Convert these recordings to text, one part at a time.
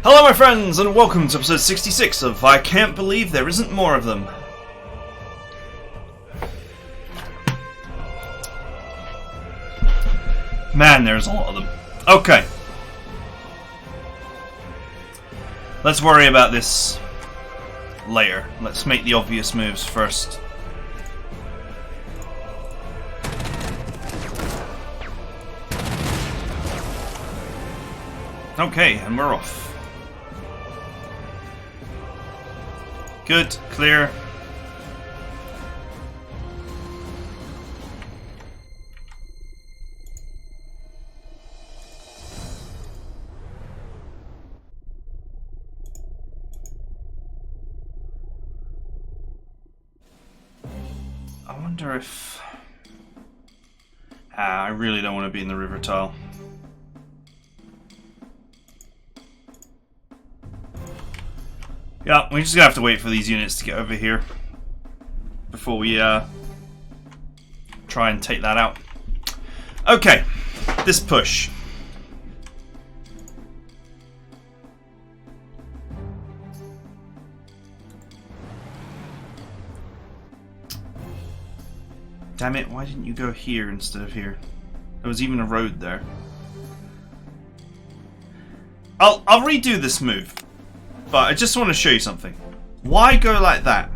Hello my friends, and welcome to episode 66 of I Can't Believe There Isn't More of Them. Man, there's a lot of them. Okay. Let's worry about this later. Let's make the obvious moves first. Okay, and we're off. Good, clear. I wonder if... I really don't want to be in the river tile. Yeah, we're just gonna have to wait for these units to get over here before we try and take that out. Okay, this push. Damn it, why didn't you go here instead of here? There was even a road there. I'll redo this move. But I just want to show you something. Why go like that?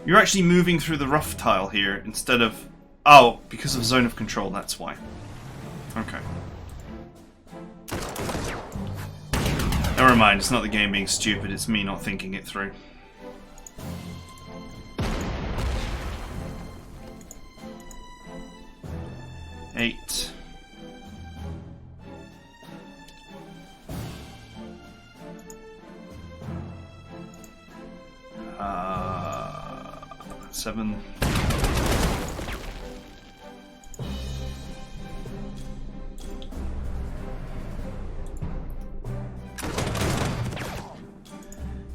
You're actually moving through the rough tile here instead of... Oh, because of zone of control, that's why. Okay. Never mind, it's not the game being stupid, it's me not thinking it through. Eight. Seven.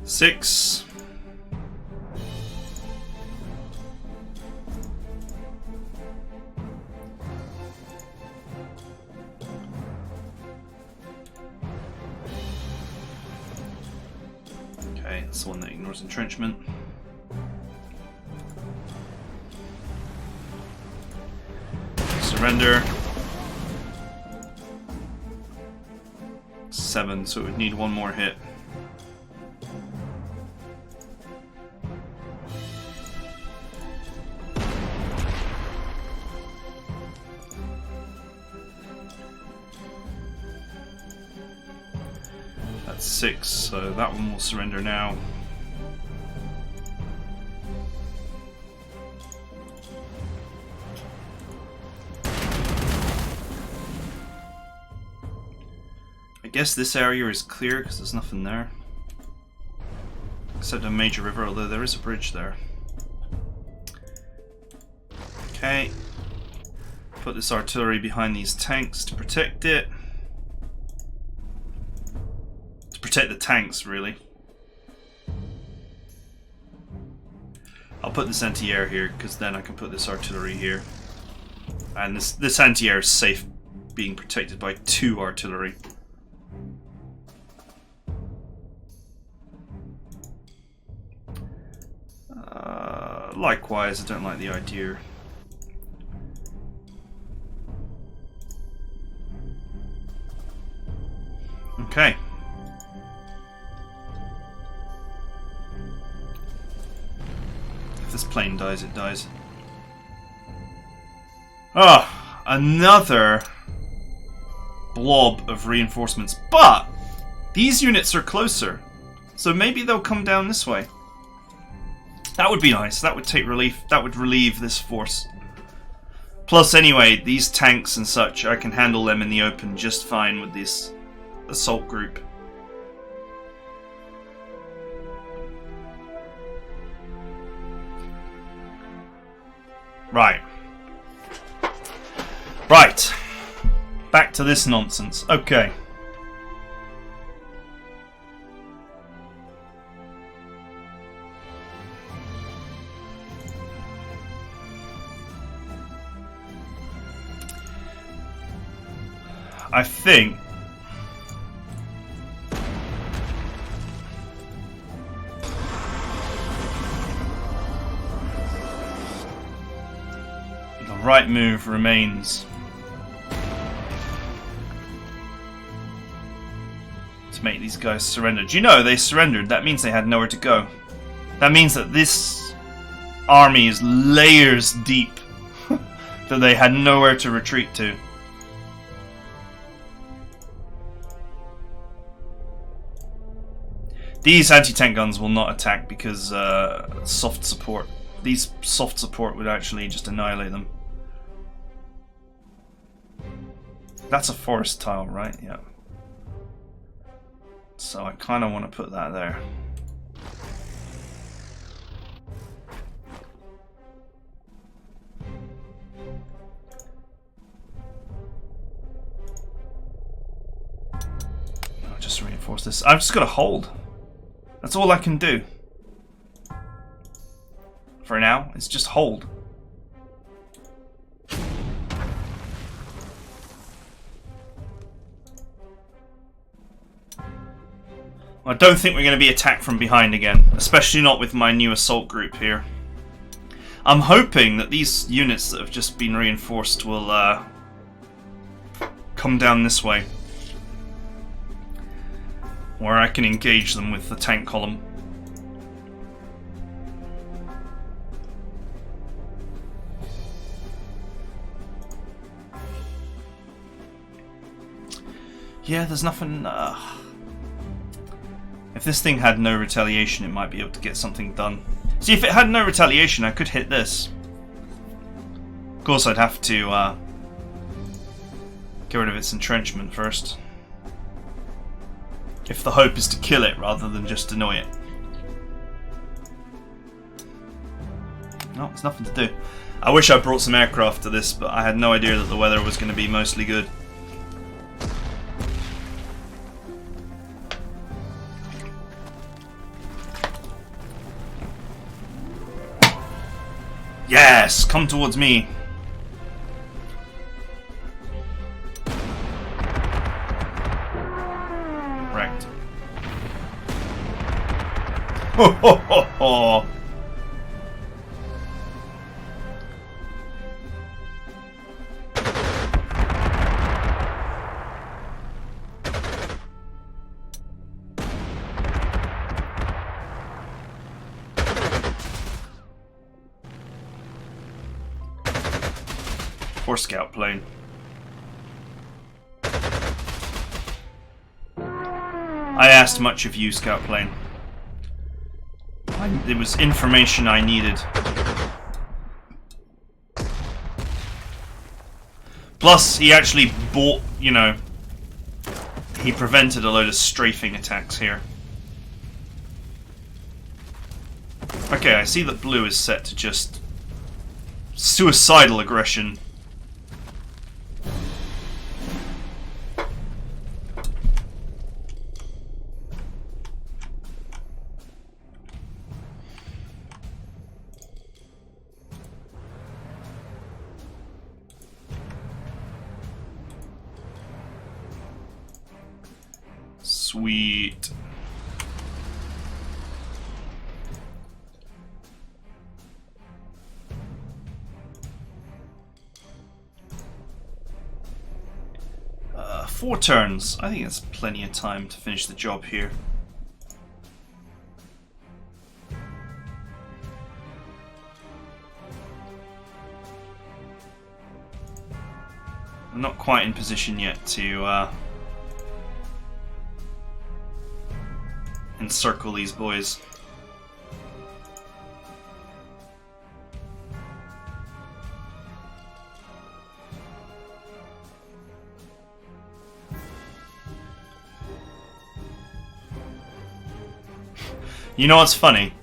Six. Okay, that's the one that ignores entrenchment. Surrender. 7, so it would need one more hit. That's 6, so that one will surrender now. I guess this area is clear because there's nothing there. Except a major river, although there is a bridge there. Okay. Put this artillery behind these tanks to protect it. To protect the tanks, really. I'll put this anti-air here because then I can put this artillery here. And this anti-air is safe being protected by 2 artillery. Likewise, I don't like the idea. Okay. If this plane dies, it dies. Oh, another blob of reinforcements. But these units are closer, so maybe they'll come down this way. That would be nice. That would take relief. That would relieve this force. Plus, anyway, these tanks and such, I can handle them in the open just fine with this assault group. Right. Right. Back to this nonsense. Okay. I think right move remains to make these guys surrender. Do you know they surrendered? That means they had nowhere to go. That means that this army is layers deep, that they had nowhere to retreat to. These anti-tank guns will not attack because soft support. These soft support would actually just annihilate them. That's a forest tile, right? Yeah. So I kind of want to put that there. I'll just reinforce this. I've just got to hold. That's all I can do. For now, it's just hold. I don't think we're going to be attacked from behind again, especially not with my new assault group here. I'm hoping that these units that have just been reinforced will come down this way, where I can engage them with the tank column. Yeah, there's nothing... If this thing had no retaliation, it might be able to get something done. See, if it had no retaliation, I could hit this. Of course, I'd have to get rid of its entrenchment first. If the hope is to kill it rather than just annoy it. No, there's nothing to do. I wish I brought some aircraft to this, but I had no idea that the weather was going to be mostly good. Yes! Come towards me! Wrecked. Ho ho ho ho! Poor scout plane. I asked much of you, scout plane. There was information I needed. Plus, he actually bought, you know, he prevented a load of strafing attacks here. Okay, I see that blue is set to just suicidal aggression. Sweet. Four turns. I think that's plenty of time to finish the job here. I'm not quite in position yet to encircle these boys. You know what's funny?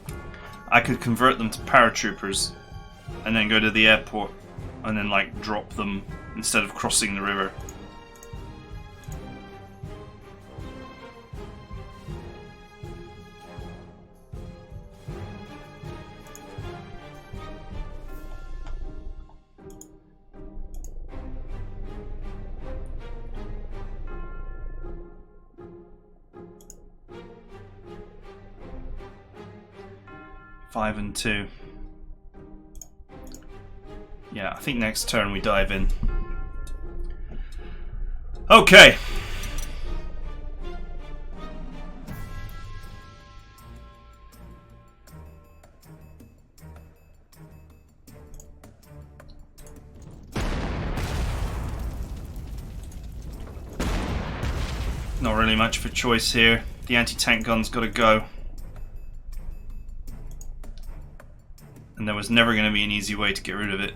I could convert them to paratroopers and then go to the airport and then like drop them instead of crossing the river. Five and 2. Yeah, I think next turn we dive in. Okay. Not really much of a choice here. The anti-tank gun's got to go. And there was never going to be an easy way to get rid of it.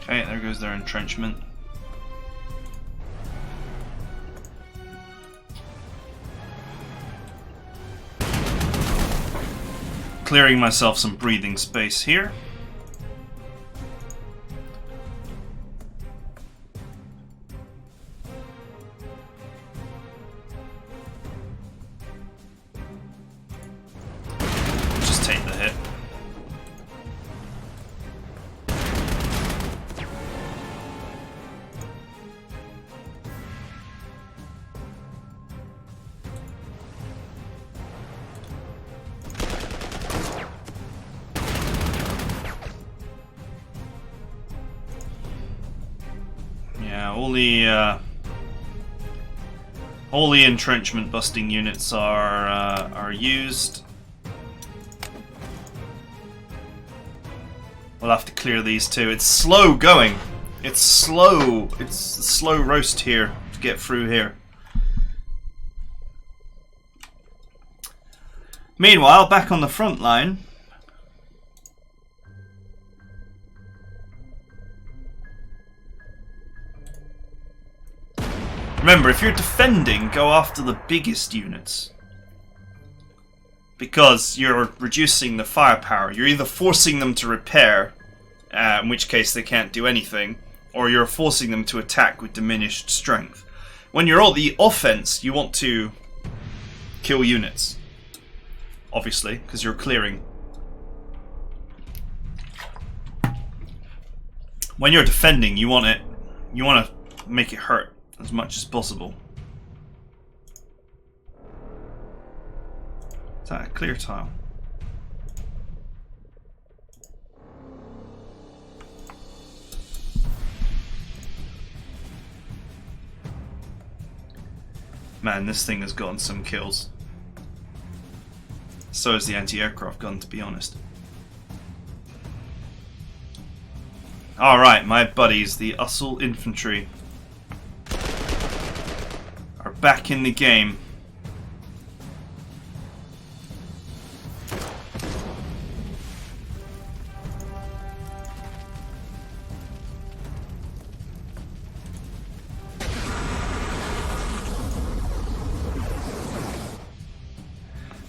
Okay, there goes their entrenchment. Clearing myself some breathing space here. Just take the hit. Yeah, all the entrenchment busting units are used. We'll have to clear these too. It's slow going. It's slow. It's a slow roast here to get through here. Meanwhile, back on the front line. Remember, if you're defending, go after the biggest units. Because you're reducing the firepower. You're either forcing them to repair, in which case they can't do anything, or you're forcing them to attack with diminished strength. When you're on the offense, you want to kill units. Obviously, because you're clearing. When you're defending, you want to make it hurt as much as possible. Is that a clear tile? Man, this thing has gotten some kills. So has the anti-aircraft gun, to be honest. Alright, my buddies, the Ussel infantry, are back in the game.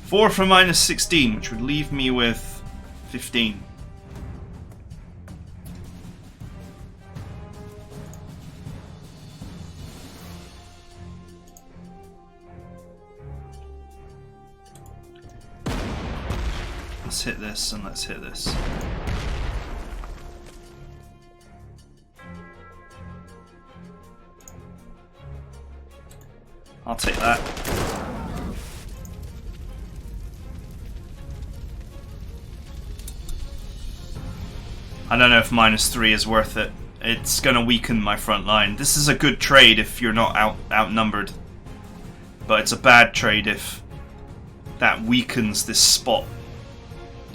Four for minus 16, which would leave me with 15. Let's hit this and let's hit this. I'll take that. I don't know if -3 is worth it. It's going to weaken my front line. This is a good trade if you're not outnumbered. But it's a bad trade if that weakens this spot.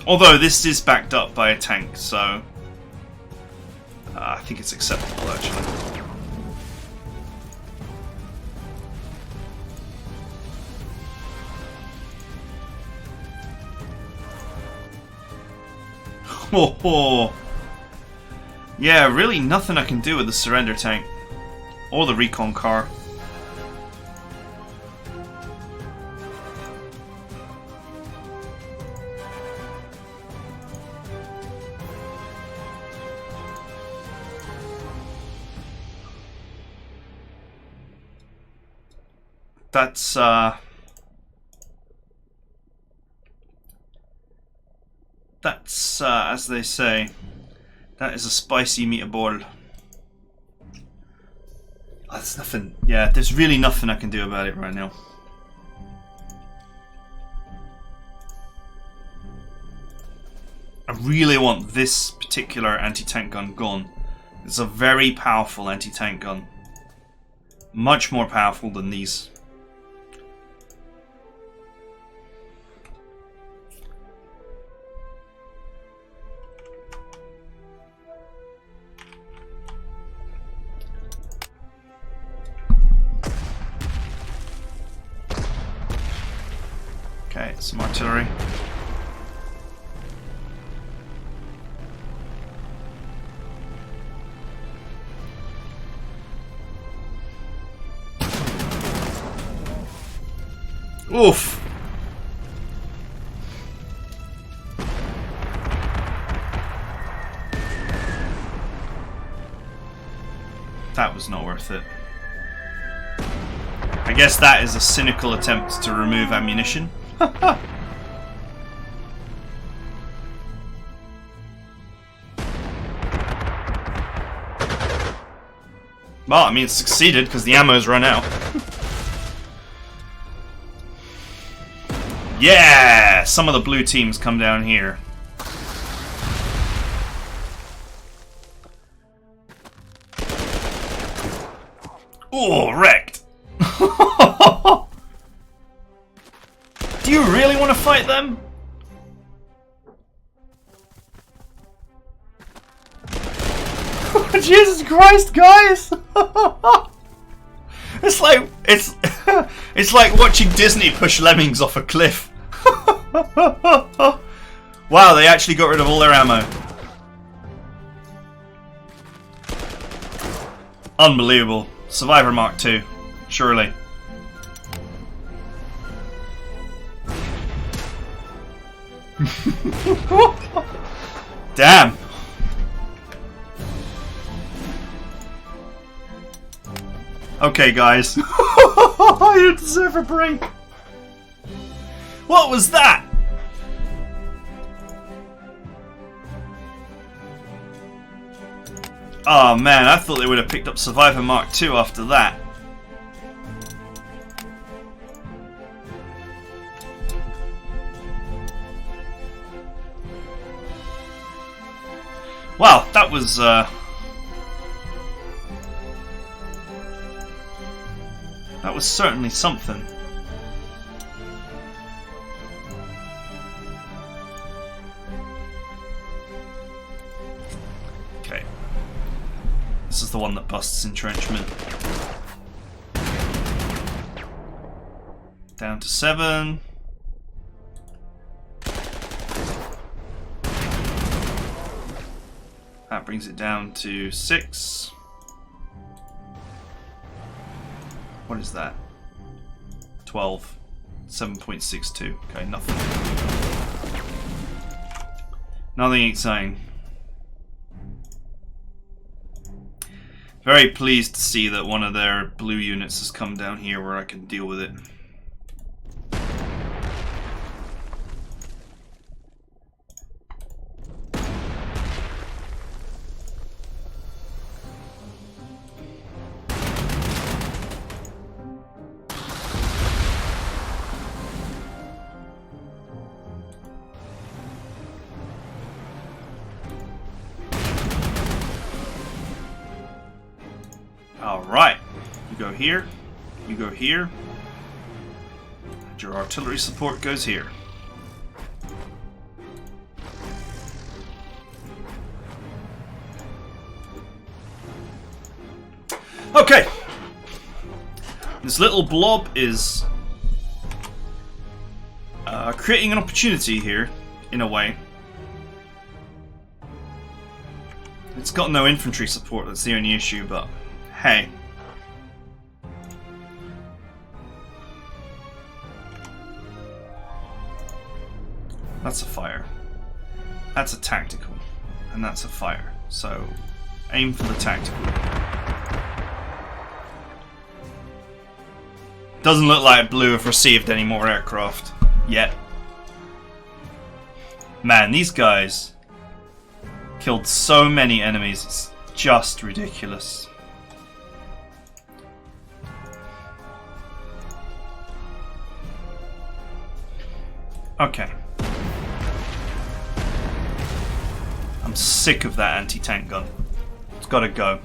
Although this is backed up by a tank, so I think it's acceptable actually. Oh. Yeah, really nothing I can do with the surrender tank. Or the recon car. That's as they say, That is a spicy meatball. Oh, there's nothing. Yeah, there's really nothing I can do about it right now. I really want this particular anti-tank gun gone. It's a very powerful anti-tank gun. Much more powerful than these. Okay, some artillery. Oof! That was not worth it. I guess that is a cynical attempt to remove ammunition. Well, I mean, it succeeded because the ammo's run out. Yeah! Some of the blue teams come down here. Oh, wrecked! Do you really want to fight them? Jesus Christ, guys! It's like it's like watching Disney push lemmings off a cliff. Wow, they actually got rid of all their ammo. Unbelievable. Survivor Mark II, surely. Damn. Okay, guys. You deserve a break. What was that? Oh man, I thought they would have picked up Survivor Mark II after that. Wow, that was certainly something. Okay. This is the one that busts entrenchment. Down to 7. That brings it down to 6. What is that? 12. 7.62. Okay, nothing. Nothing exciting. Very pleased to see that one of their blue units has come down here where I can deal with it. Alright, you go here, you go here, and your artillery support goes here. Okay, this little blob is creating an opportunity here, in a way. It's got no infantry support, that's the only issue, but hey. That's a fire. That's a tactical. And that's a fire. So, aim for the tactical. Doesn't look like Blue have received any more aircraft yet. Man, these guys killed so many enemies, it's just ridiculous. Okay. I'm sick of that anti-tank gun. It's gotta go.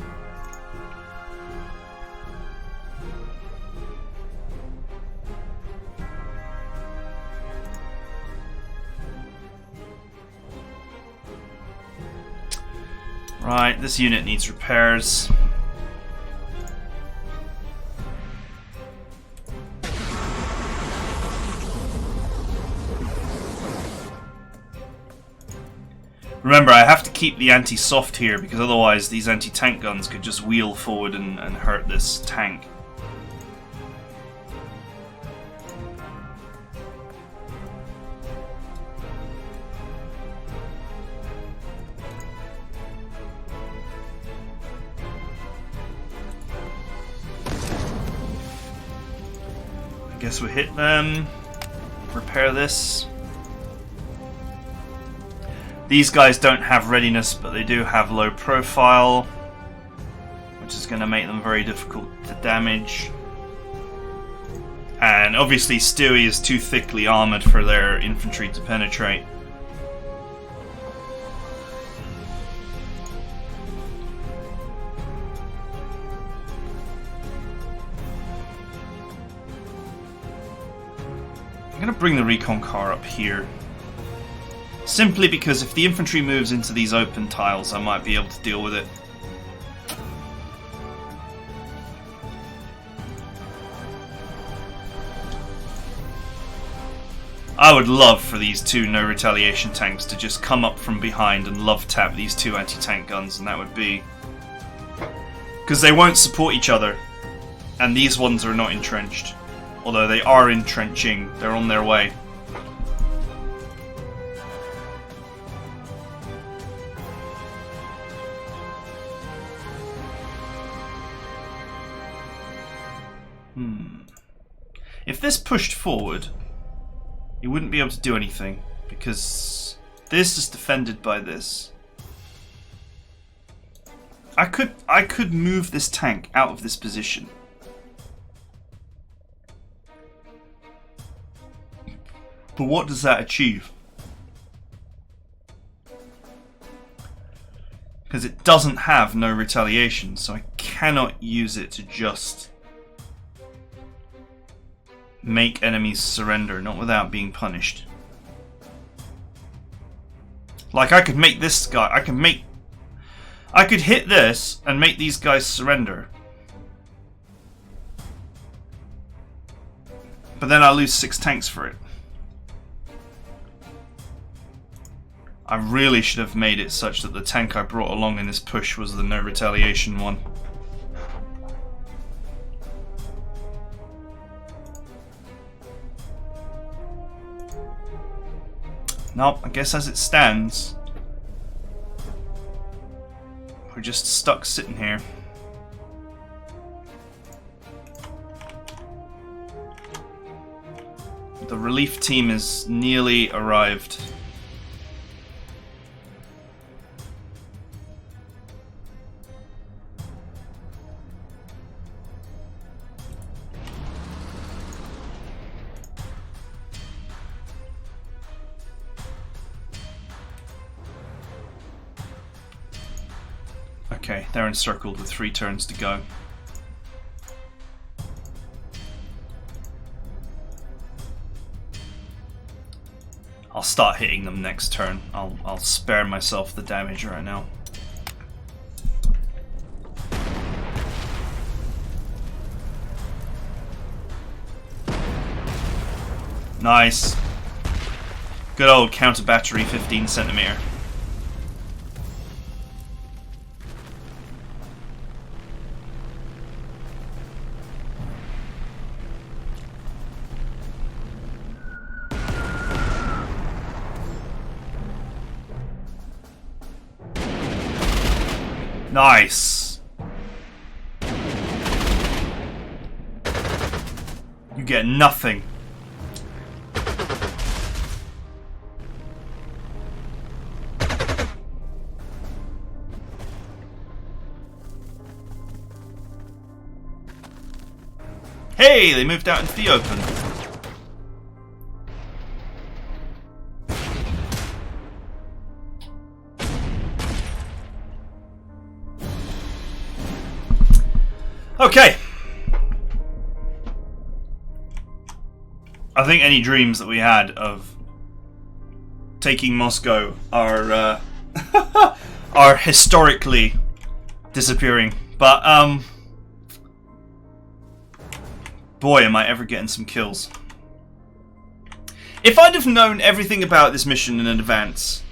Right, this unit needs repairs. Remember, I have to keep the anti-soft here because otherwise these anti-tank guns could just wheel forward and hurt this tank. I guess we hit them. Repair this. These guys don't have readiness, but they do have low profile, which is going to make them very difficult to damage. And obviously Stewie is too thickly armoured for their infantry to penetrate. I'm going to bring the recon car up here. Simply because if the infantry moves into these open tiles, I might be able to deal with it. I would love for these two no retaliation tanks to just come up from behind and love tap these two anti-tank guns, and that would be... because they won't support each other, and these ones are not entrenched. Although they are entrenching, they're on their way. If this pushed forward, it wouldn't be able to do anything, because this is defended by this. I could move this tank out of this position. But what does that achieve? Because it doesn't have no retaliation, so I cannot use it to just make enemies surrender, not without being punished. Like, I could make this guy, I could hit this and make these guys surrender. But then I lose 6 tanks for it. I really should have made it such that the tank I brought along in this push was the no retaliation one. Nope, I guess as it stands, we're just stuck sitting here. The relief team is nearly arrived. Okay, they're encircled with 3 turns to go. I'll start hitting them next turn. I'll spare myself the damage right now. Nice. Good old counter battery 15 centimeter. Nice. You get nothing. Hey, they moved out into the open. Okay. I think any dreams that we had of taking Moscow are are historically disappearing. But boy, am I ever getting some kills. If I'd have known everything about this mission in advance,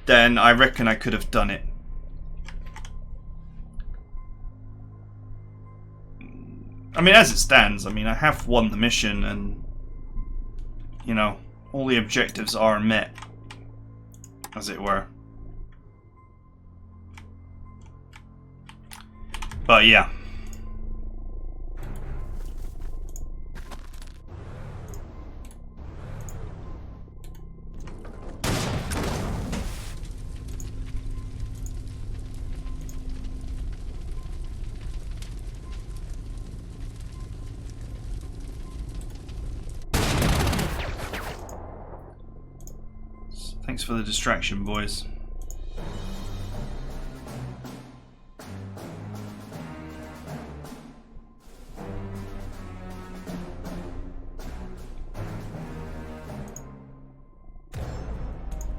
then I reckon I could have done it. I mean, as it stands, I mean, I have won the mission and, you know, all the objectives are met, as it were. But yeah. Thanks for the distraction, boys.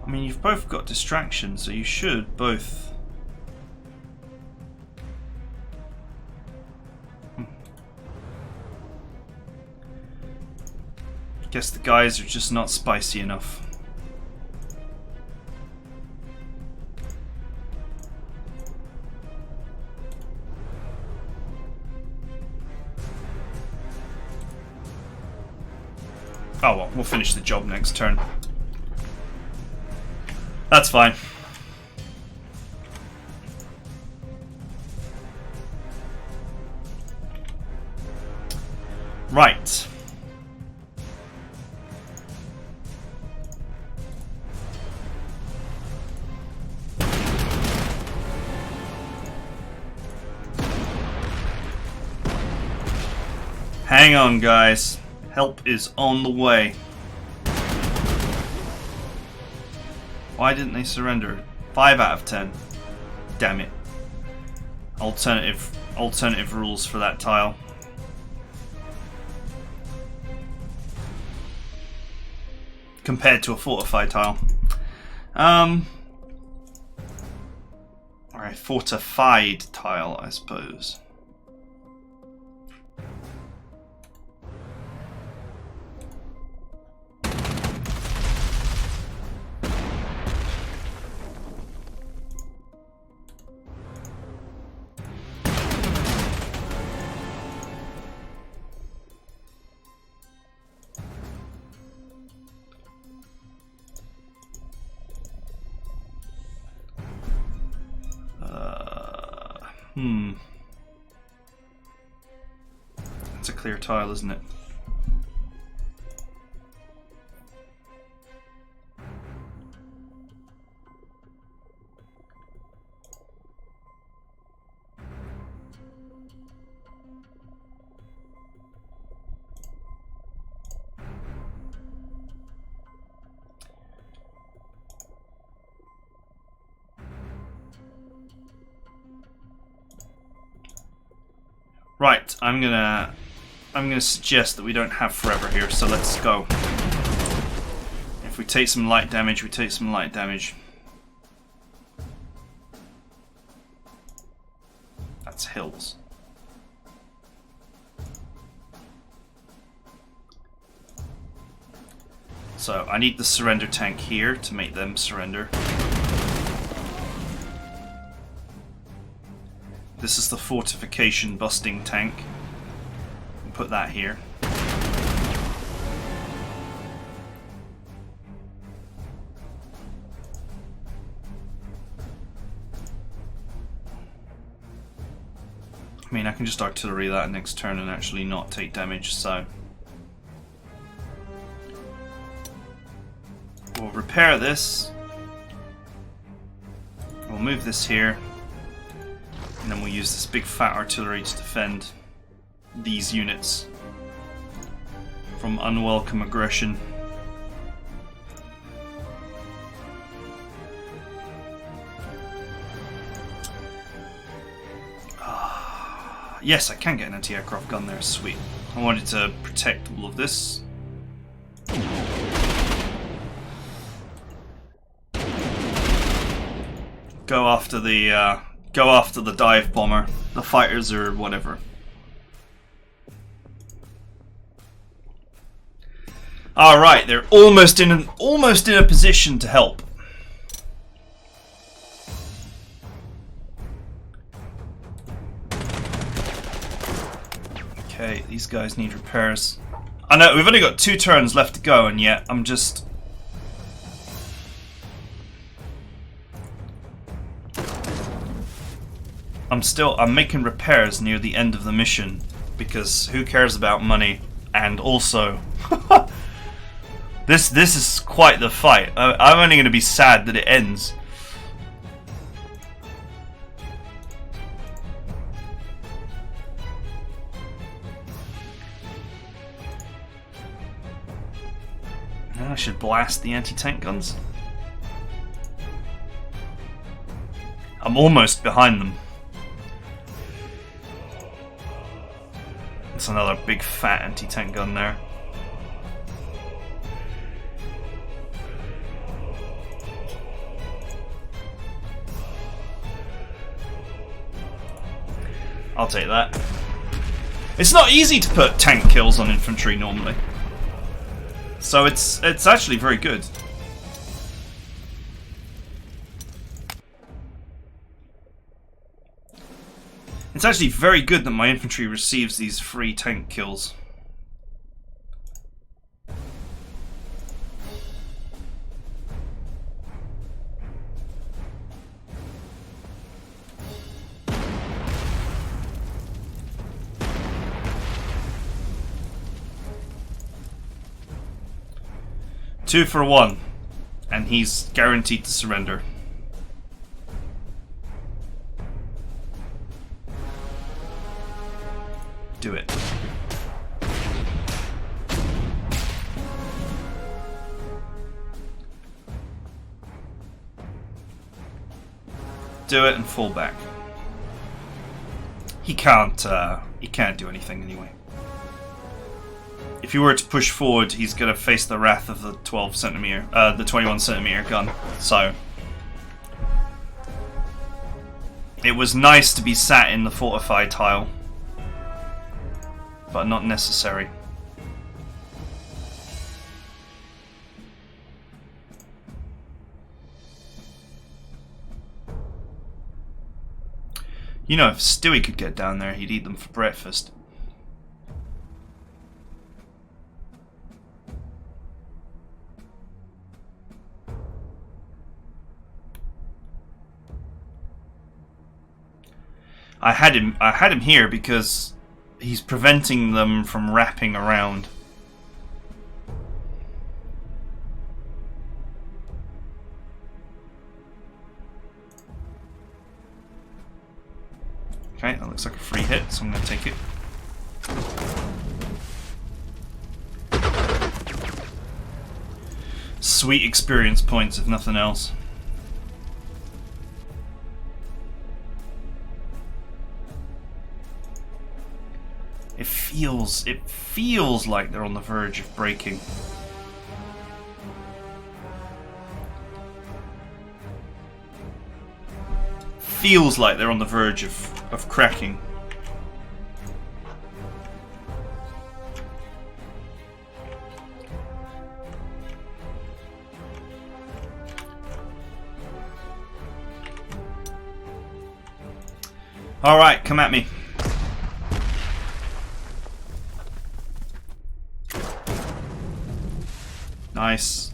I mean, you've both got distraction, so you should both... Guess the guys are just not spicy enough. Oh well, we'll finish the job next turn. That's fine. Right. Hang on, guys. Help is on the way. Why didn't they surrender? 5 out of 10. Damn it. Alternative rules for that tile. Compared to a fortified tile. Alright, fortified tile, I suppose. It's a clear tile, isn't it? Right, I'm gonna suggest that we don't have forever here, so let's go. If we take some light damage, we take some light damage. That's hills. So I need the surrender tank here to make them surrender. This is the fortification busting tank. Put that here. I mean, I can just artillery that next turn and actually not take damage, so... We'll repair this. We'll move this here. And then we'll use this big fat artillery to defend. these units from unwelcome aggression. Yes, I can get an anti-aircraft gun there, sweet. I wanted to protect all of this. Go after the dive bomber, the fighters or whatever. All right, they're almost in a position to help. Okay, these guys need repairs. I know we've only got 2 turns left to go, and yet I'm just. I'm making repairs near the end of the mission because who cares about money? And also, this is quite the fight. I'm only going to be sad that it ends. I should blast the anti-tank guns. I'm almost behind them. That's another big fat anti-tank gun there. I'll take that. It's not easy to put tank kills on infantry normally. So it's actually very good. It's actually very good that my infantry receives these free tank kills. Two for 1, and he's guaranteed to surrender. Do it. Do it and fall back. He can't do anything anyway. If you were to push forward, he's going to face the wrath of the 21 centimeter gun. So it was nice to be sat in the fortified tile, but not necessary. You know, if Stewie could get down there, he'd eat them for breakfast. I had him here because he's preventing them from wrapping around. Okay, that looks like a free hit, so I'm going to take it. Sweet experience points, if nothing else. It feels like they're on the verge of breaking. Feels like they're on the verge of cracking. All right, come at me. Nice.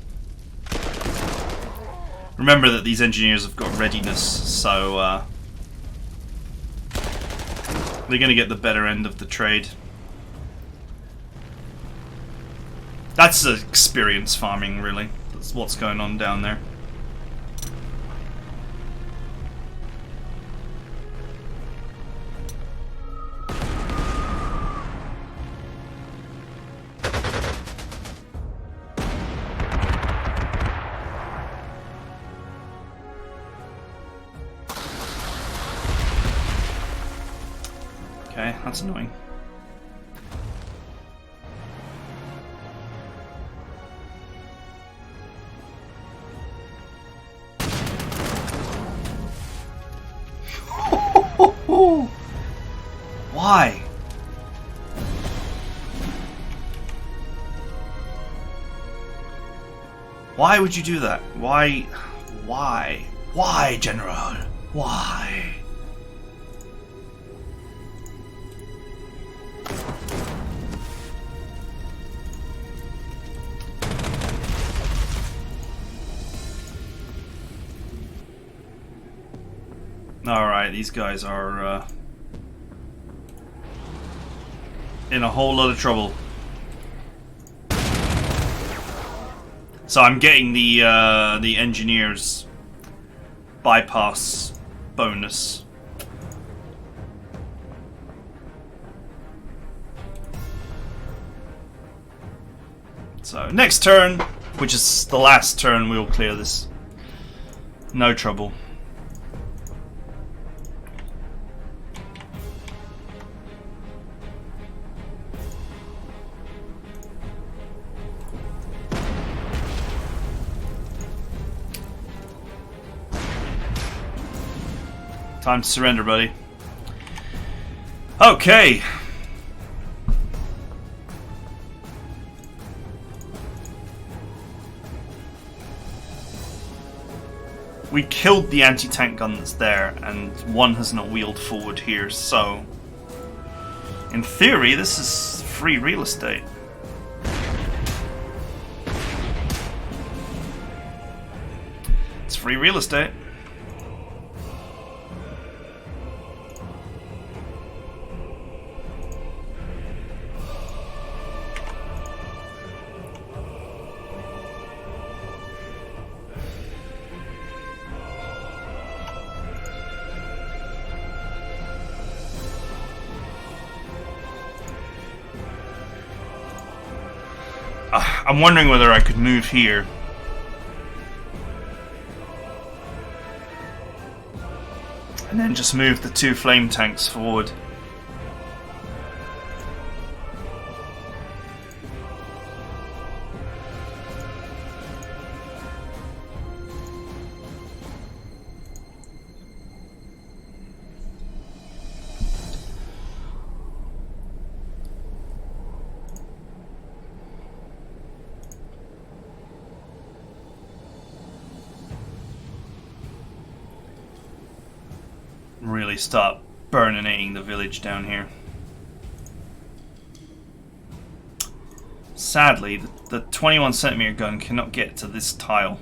Remember that these engineers have got readiness, so they're going to get the better end of the trade. That's experience farming, really. That's what's going on down there. That's annoying. Why? Why would you do that? Why? Why? Why, General? Why? Alright, these guys are in a whole lot of trouble. So I'm getting the engineer's bypass bonus. So next turn, which is the last turn, we'll clear this. No trouble. Time to surrender, buddy. Okay. We killed the anti-tank gun that's there, and one has not wheeled forward here, so... in theory, this is free real estate. It's free real estate. I'm wondering whether I could move here. And then just move the two flame tanks forward. Really start burninating the village down here. Sadly, the 21cm gun cannot get to this tile.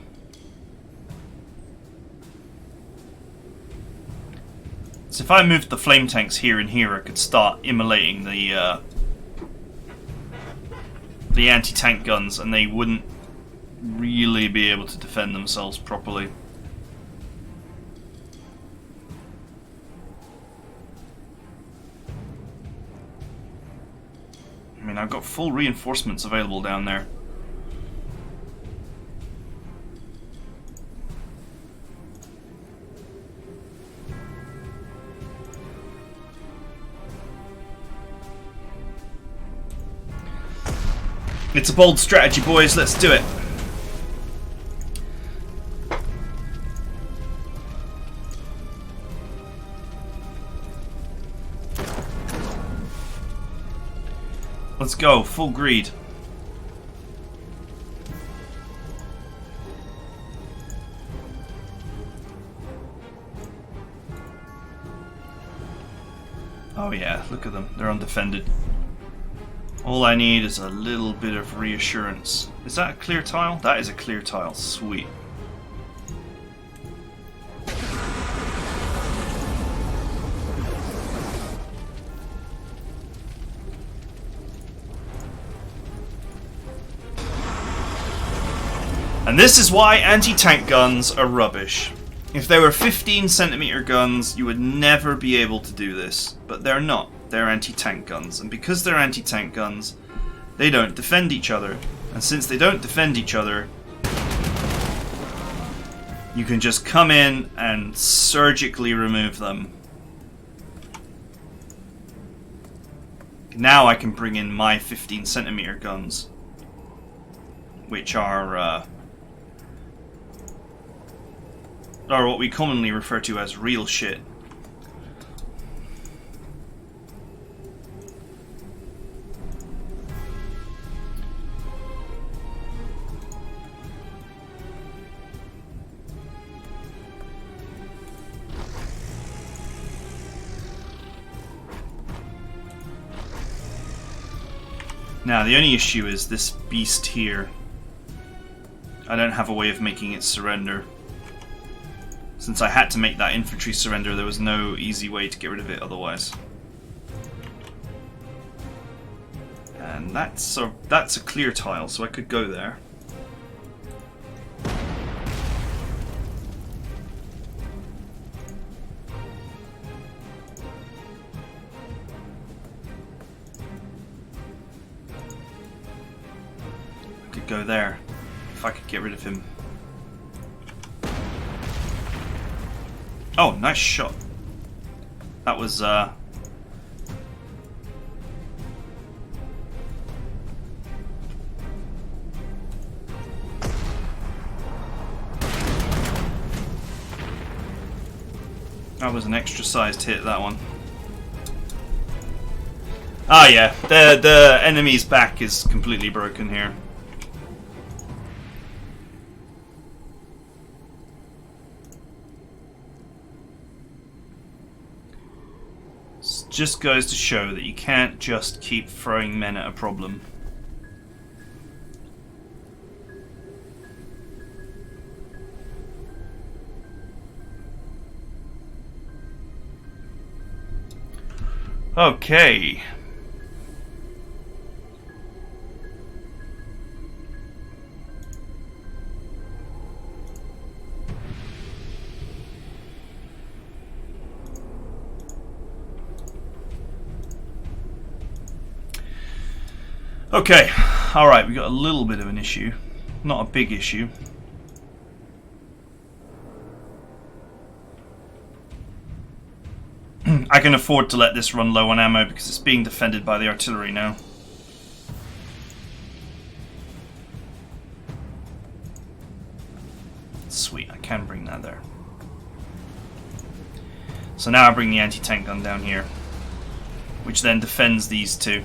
So if I moved the flame tanks here and here, I could start immolating the anti-tank guns, and they wouldn't really be able to defend themselves properly. I mean, I've got full reinforcements available down there. It's a bold strategy, boys. Let's do it. Let's go, full greed. Oh yeah, look at them. They're undefended. All I need is a little bit of reassurance. Is that a clear tile? That is a clear tile. Sweet. And this is why anti-tank guns are rubbish. If they were 15cm guns, you would never be able to do this. But they're not. They're anti-tank guns. And because they're anti-tank guns, they don't defend each other. And since they don't defend each other, you can just come in and surgically remove them. Now I can bring in my 15cm guns, which are what we commonly refer to as real shit. Now, the only issue is this beast here. I don't have a way of making it surrender. Since I had to make that infantry surrender, there was no easy way to get rid of it otherwise. And that's a clear tile, so I could go there. Go there if I could get rid of him. Oh, nice shot. That was that was an extra sized hit, that one. Ah yeah, the enemy's back is completely broken here. Just goes to show that you can't just keep throwing men at a problem. Okay. Okay, alright, we got a little bit of an issue. Not a big issue. I can afford to let this run low on ammo because it's being defended by the artillery now. Sweet, I can bring that there. So now I bring the anti-tank gun down here, which then defends these two.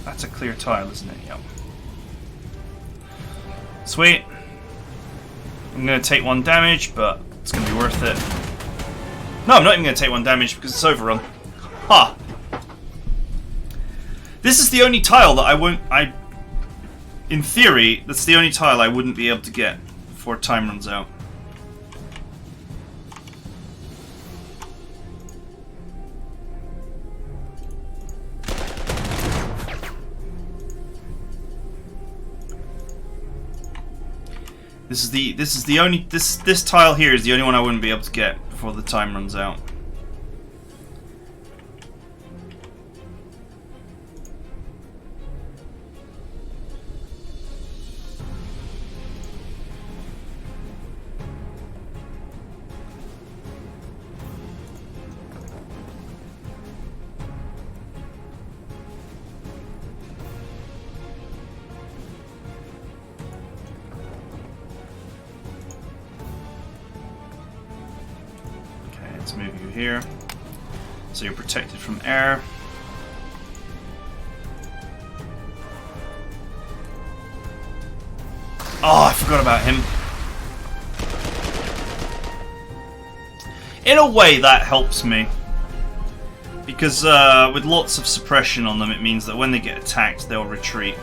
That's a clear tile, isn't it? Yep. Sweet. I'm going to take 1 damage, but it's going to be worth it. No, I'm not even going to take 1 damage because it's overrun. Ha! This is the only tile that in theory, that's the only tile I wouldn't be able to get before time runs out. This tile here is the only one I wouldn't be able to get before the time runs out. Let's move you here, so you're protected from air. Oh, I forgot about him. In a way, that helps me. Because with lots of suppression on them, it means that when they get attacked, they'll retreat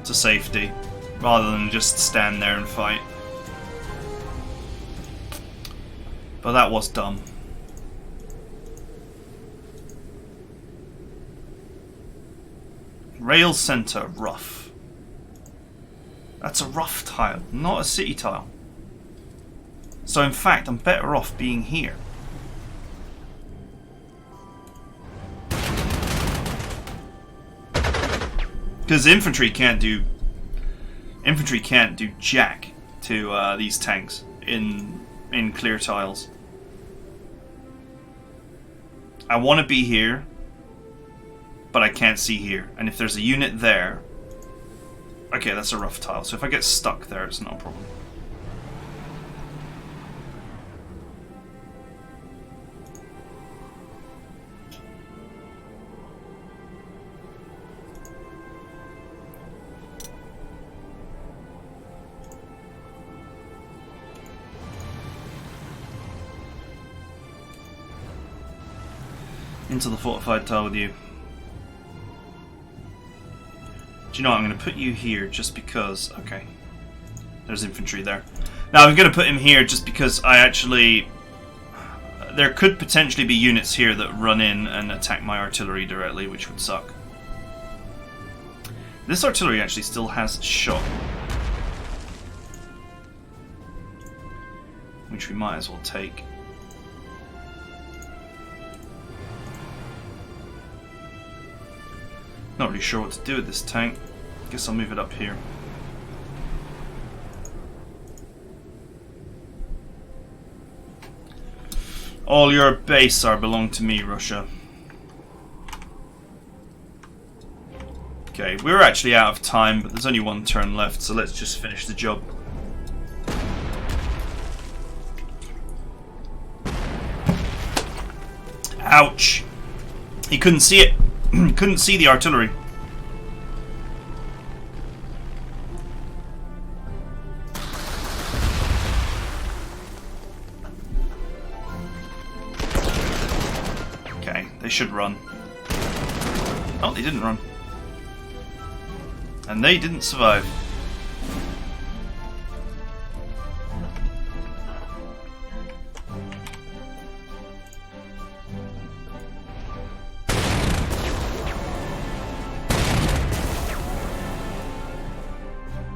to safety, rather than just stand there and fight. But that was dumb. Rail center, rough. That's a rough tile, not a city tile. So in fact, I'm better off being here. Because infantry can't do Infantry can't do jack to these tanks in clear tiles. I want to be here, but I can't see here. And if there's a unit there... Okay, that's a rough tile. So if I get stuck there, it's not a problem. Into the fortified tile with you. Do you know what? I'm going to put you here just because... Okay. There's infantry there. Now I'm going to put him here just because I actually... There could potentially be units here that run in and attack my artillery directly, which would suck. This artillery actually still has shot. Which we might as well take. Not really sure what to do with this tank. Guess I'll move it up here. All your base belong to me, Russia. Okay, we're actually out of time, but there's only one turn left, so let's just finish the job. Ouch! He couldn't see it. Couldn't see the artillery. Okay, they should run. Oh, they didn't run. And they didn't survive.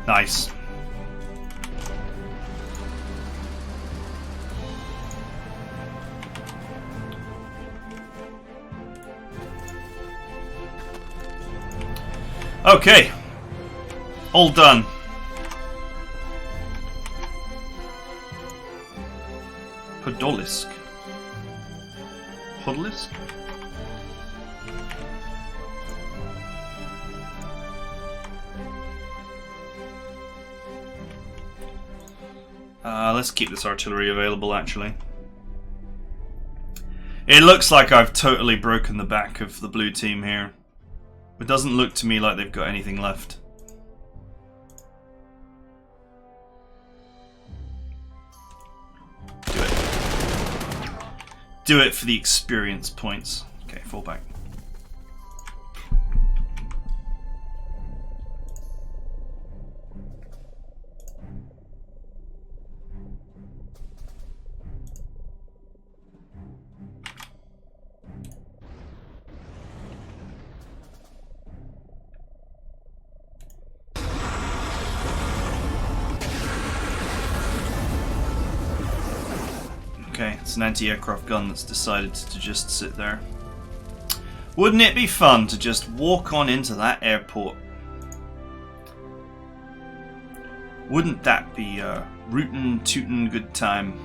Nice. Okay. All done. Podolisk. Podolisk? Let's keep this artillery available, actually. It looks like I've totally broken the back of the blue team here. It doesn't look to me like they've got anything left. Do it. Do it for the experience points. Okay, fall back. Okay, it's an anti-aircraft gun that's decided to just sit there. Wouldn't it be fun to just walk on into that airport? Wouldn't that be a rootin' tootin' good time?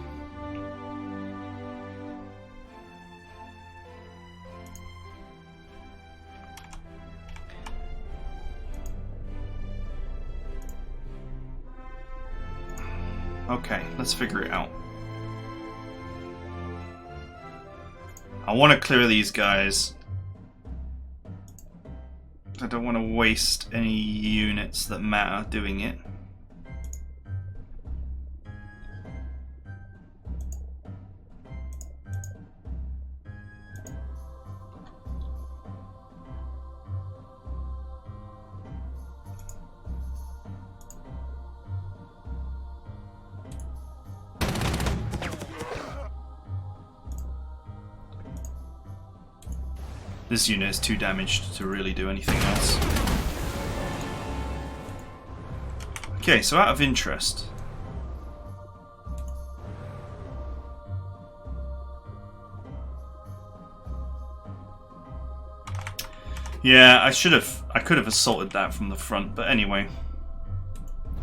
Okay, let's figure it out. I want to clear these guys. I don't want to waste any units that matter doing it. This unit is too damaged to really do anything else. Okay, so out of interest. Yeah, I could have assaulted that from the front, but anyway.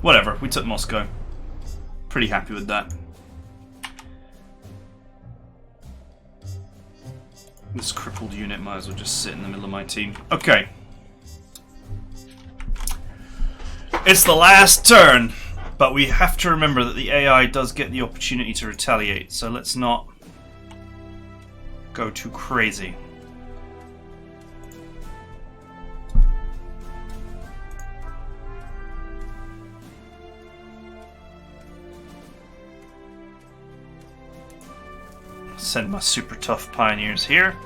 Whatever, we took Moscow. Pretty happy with that. This crippled unit might as well just sit in the middle of my team. Okay. It's the last turn, but we have to remember that the AI does get the opportunity to retaliate, so let's not go too crazy. Send my super tough pioneers here.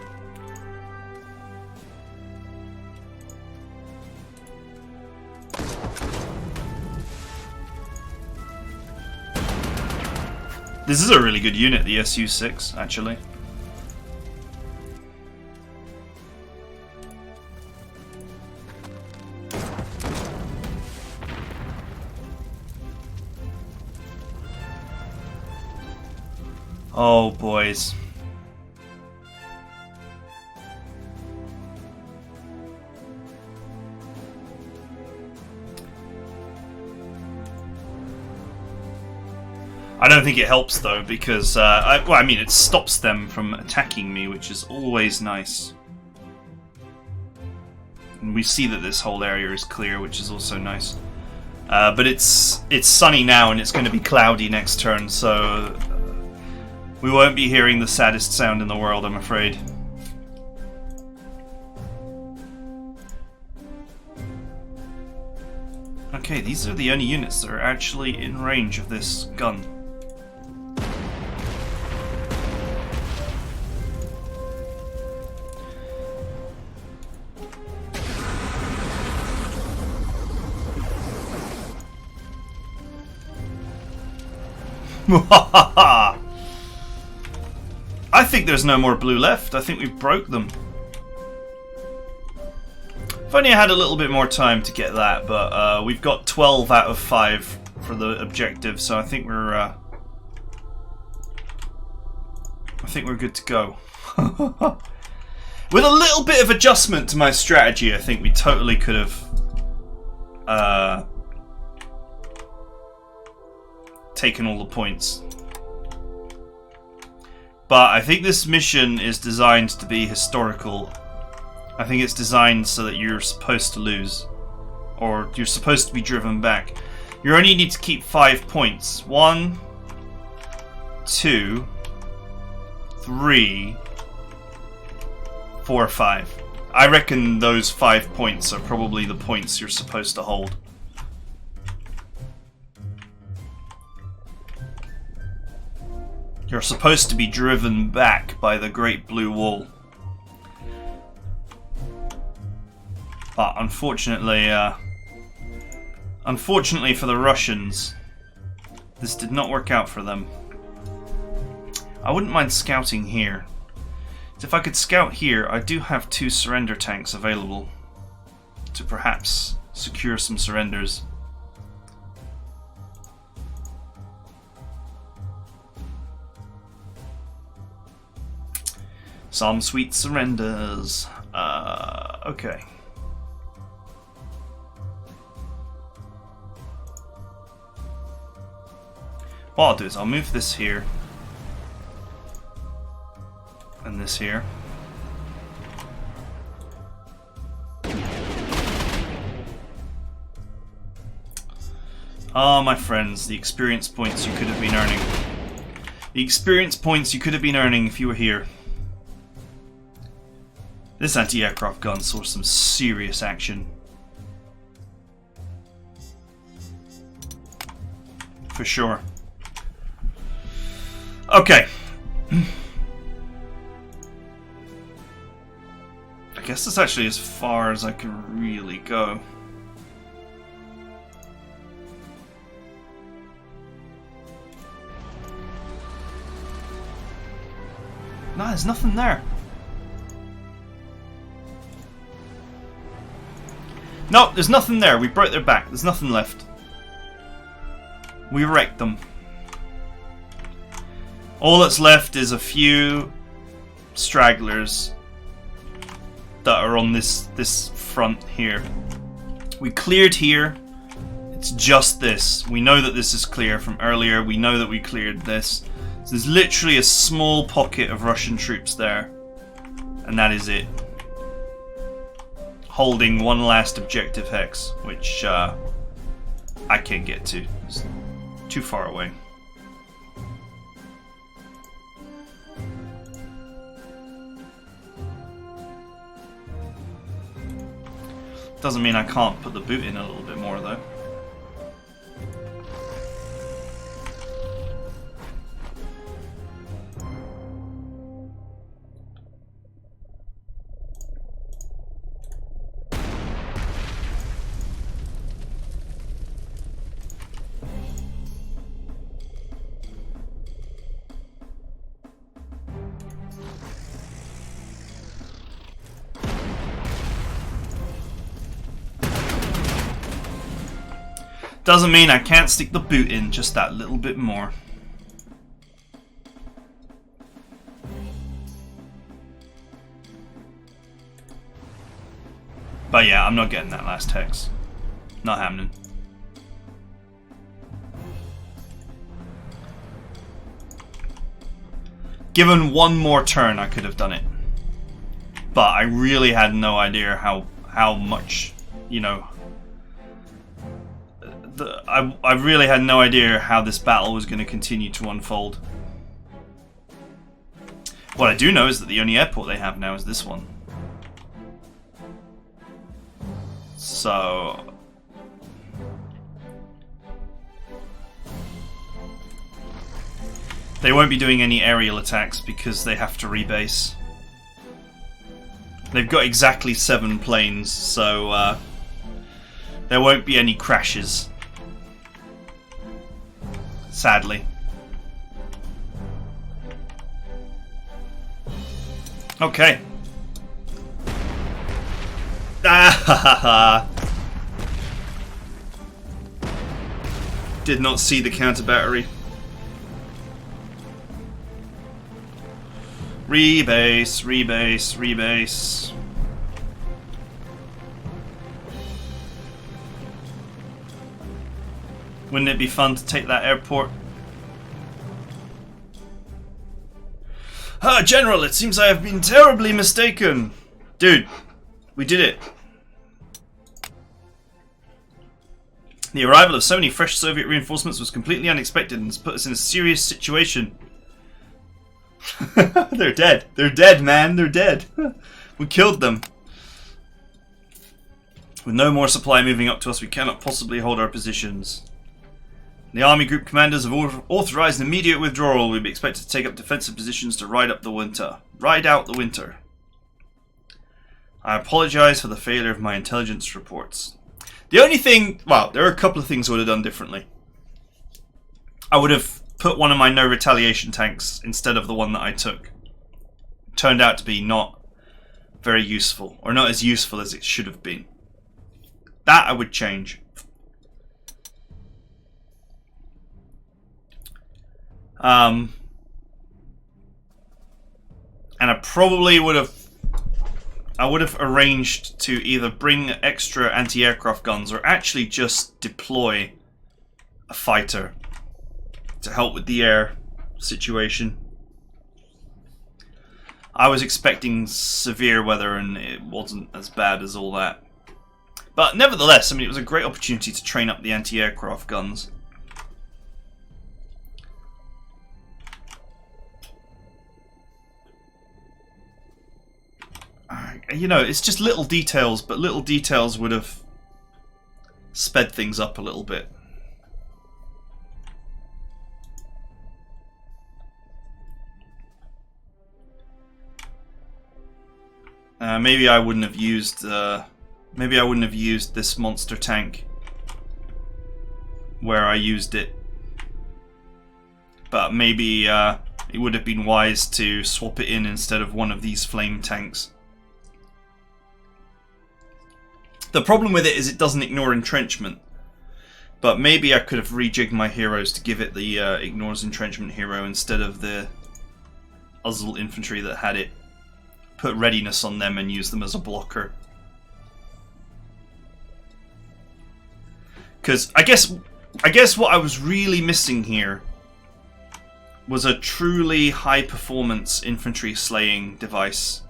This is a really good unit, the SU-6, actually. Oh, boys. I don't think it helps though, because I mean, it stops them from attacking me, which is always nice. And we see that this whole area is clear, which is also nice. But it's sunny now, and it's going to be cloudy next turn, so we won't be hearing the saddest sound in the world, I'm afraid. Okay, these are the only units that are actually in range of this gun. I think there's no more blue left. I think we've broke them. If only I had a little bit more time to get that, but we've got 12 out of 5 for the objective, so I think we're good to go. With a little bit of adjustment to my strategy, I think we totally could have taken all the points. But I think this mission is designed to be historical. I think it's designed so that you're supposed to lose, or you're supposed to be driven back. You only need to keep 5 points. 1, 2, 3, 4, 5. I reckon those 5 points are probably the points you're supposed to hold. You're supposed to be driven back by the Great Blue Wall. But unfortunately for the Russians, this did not work out for them. I wouldn't mind scouting here. If I could scout here, I do have 2 surrender tanks available to perhaps secure some surrenders. Some sweet surrenders. Okay. What I'll do is I'll move this here. And this here. Ah, my friends, the experience points you could have been earning. The experience points you could have been earning if you were here. This anti-aircraft gun saw some serious action. For sure. Okay. I guess that's actually as far as I can really go. No, there's nothing there. No, there's nothing there. We broke their back. There's nothing left. We wrecked them. All that's left is a few stragglers that are on this front here. We cleared here. It's just this. We know that this is clear from earlier. We know that we cleared this. So there's literally a small pocket of Russian troops there. And that is it. Holding one last objective hex, which I can't get to. It's too far away. Doesn't mean I can't put the boot in a little bit more though. Doesn't mean I can't stick the boot in just that little bit more. But yeah, I'm not getting that last hex. Not happening. Given one more turn, I could have done it. But I really had no idea how much, you know... I really had no idea how this battle was going to continue to unfold. What I do know is that the only airport they have now is this one. So... they won't be doing any aerial attacks because they have to rebase. They've got exactly 7 planes, so there won't be any crashes. Sadly. Okay. Did not see the counter battery. Rebase, rebase, rebase. Wouldn't it be fun to take that airport? Ah, General, it seems I have been terribly mistaken. Dude, we did it. The arrival of so many fresh Soviet reinforcements was completely unexpected and has put us in a serious situation. They're dead. They're dead, man. They're dead. We killed them. With no more supply moving up to us, we cannot possibly hold our positions. The army group commanders have authorized immediate withdrawal. We'll be expected to take up defensive positions to ride out the winter. I apologize for the failure of my intelligence reports. The only thing... well, there are a couple of things I would have done differently. I would have put one of my no retaliation tanks instead of the one that I took. Turned out to be not very useful, or not as useful as it should have been. That I would change. And I probably would have arranged to either bring extra anti-aircraft guns or actually just deploy a fighter to help with the air situation. I was expecting severe weather and it wasn't as bad as all that. But nevertheless, I mean, it was a great opportunity to train up the anti-aircraft guns. You know, it's just little details, but little details would have sped things up a little bit. Maybe I wouldn't have used. Maybe I wouldn't have used this monster tank where I used it. But maybe it would have been wise to swap it in instead of one of these flame tanks. The problem with it is it doesn't ignore entrenchment. But maybe I could have rejigged my heroes to give it the ignores entrenchment hero instead of the Uzzle infantry that had it. Put readiness on them and use them as a blocker. Because I guess what I was really missing here was a truly high-performance infantry slaying device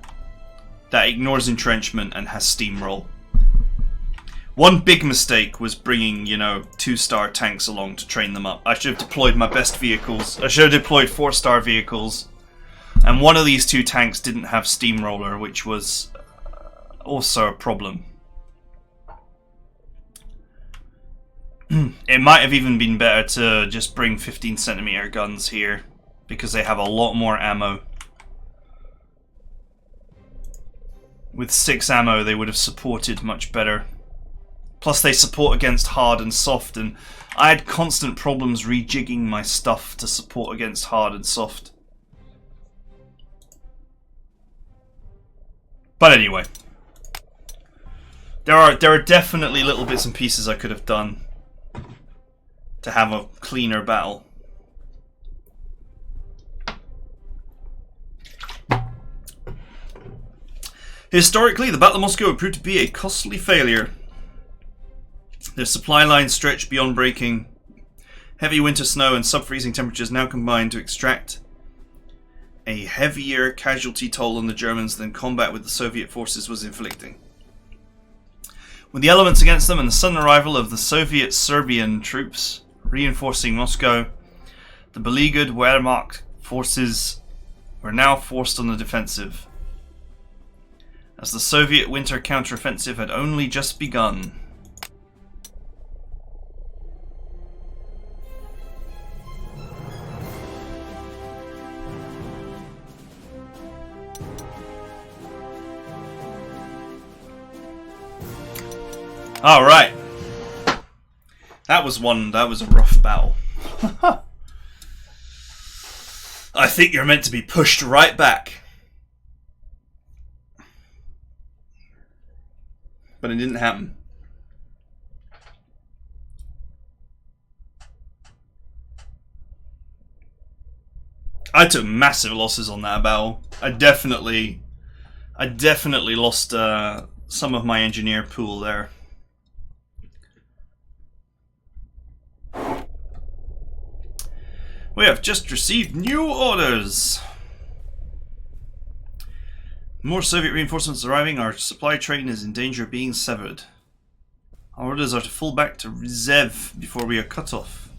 that ignores entrenchment and has steamroll. One big mistake was bringing, 2-star tanks along to train them up. I should have deployed my best vehicles. I should have deployed 4-star vehicles. And one of these 2 tanks didn't have steamroller, which was also a problem. It might have even been better to just bring 15cm guns here, because they have a lot more ammo. With 6 ammo, they would have supported much better. Plus, they support against hard and soft, and I had constant problems rejigging my stuff to support against hard and soft. But anyway, there are definitely little bits and pieces I could have done to have a cleaner battle. Historically, the Battle of Moscow proved to be a costly failure. Their supply lines stretched beyond breaking. Heavy winter snow and sub-freezing temperatures now combined to extract a heavier casualty toll on the Germans than combat with the Soviet forces was inflicting. With the elements against them and the sudden arrival of the Soviet Serbian troops reinforcing Moscow, the beleaguered Wehrmacht forces were now forced on the defensive, as the Soviet winter counteroffensive had only just begun. Alright. That was a rough battle. I think you're meant to be pushed right back. But it didn't happen. I took massive losses on that battle. I definitely lost some of my engineer pool there. We have just received new orders. More Soviet reinforcements arriving. Our supply train is in danger of being severed. Our orders are to fall back to Zev before we are cut off.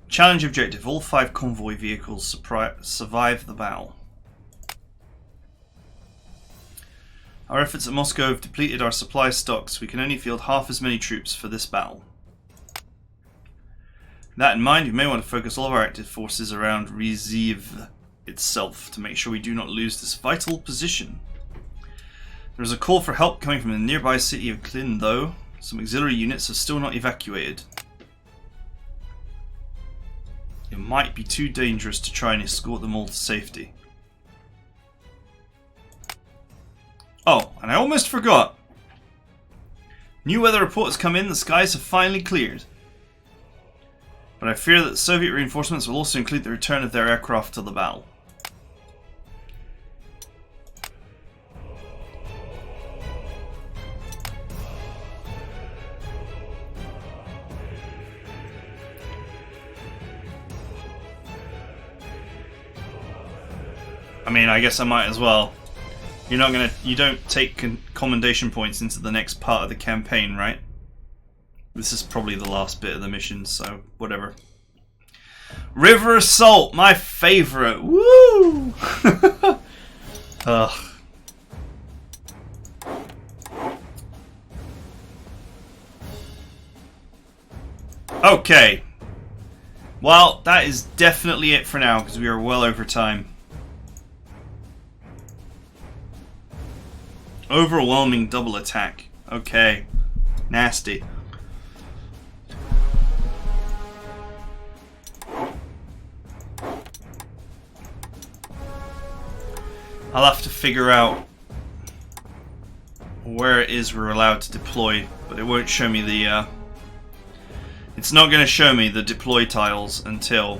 Challenge objective. All 5 convoy vehicles survive the battle. Our efforts at Moscow have depleted our supply stocks. We can only field half as many troops for this battle. That in mind, we may want to focus all of our active forces around Rizhiv itself to make sure we do not lose this vital position. There is a call for help coming from the nearby city of Klin, though. Some auxiliary units are still not evacuated. It might be too dangerous to try and escort them all to safety. Oh, and I almost forgot. New weather reports come in, the skies have finally cleared. But I fear that Soviet reinforcements will also include the return of their aircraft to the battle. I mean, I guess I might as well. You don't take commendation points into the next part of the campaign, right? This is probably the last bit of the mission, so whatever. River Assault, my favorite. Woo! Ugh. Okay. Well, that is definitely it for now, because we are well over time. Overwhelming double attack. Okay. Nasty. I'll have to figure out where it is we're allowed to deploy, but it won't show me the it's not going to show me the deploy tiles until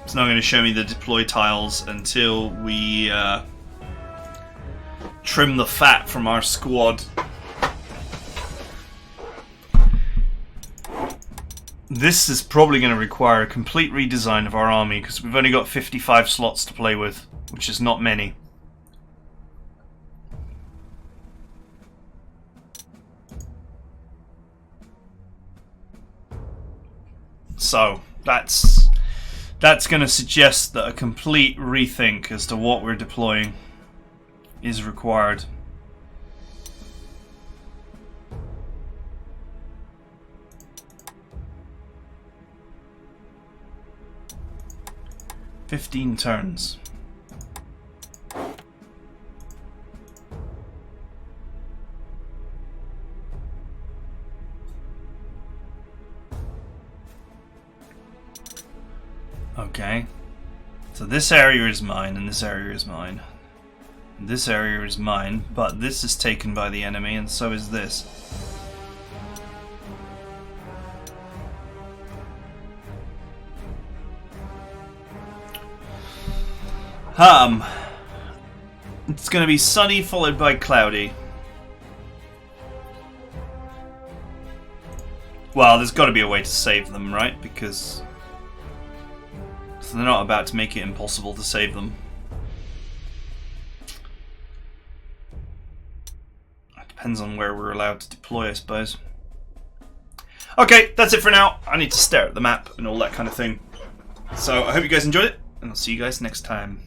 It's not going to show me the deploy tiles until we trim the fat from our squad. This is probably going to require a complete redesign of our army because we've only got 55 slots to play with, which is not many. So that's going to suggest that a complete rethink as to what we're deploying is required. "15 turns. Okay. So this area is mine, and this area is mine. This area is mine, but this is taken by the enemy, and so is this. It's going to be sunny followed by cloudy. Well, there's got to be a way to save them, right? Because they're not about to make it impossible to save them. It depends on where we're allowed to deploy, I suppose. Okay, that's it for now. I need to stare at the map and all that kind of thing. So I hope you guys enjoyed it, and I'll see you guys next time.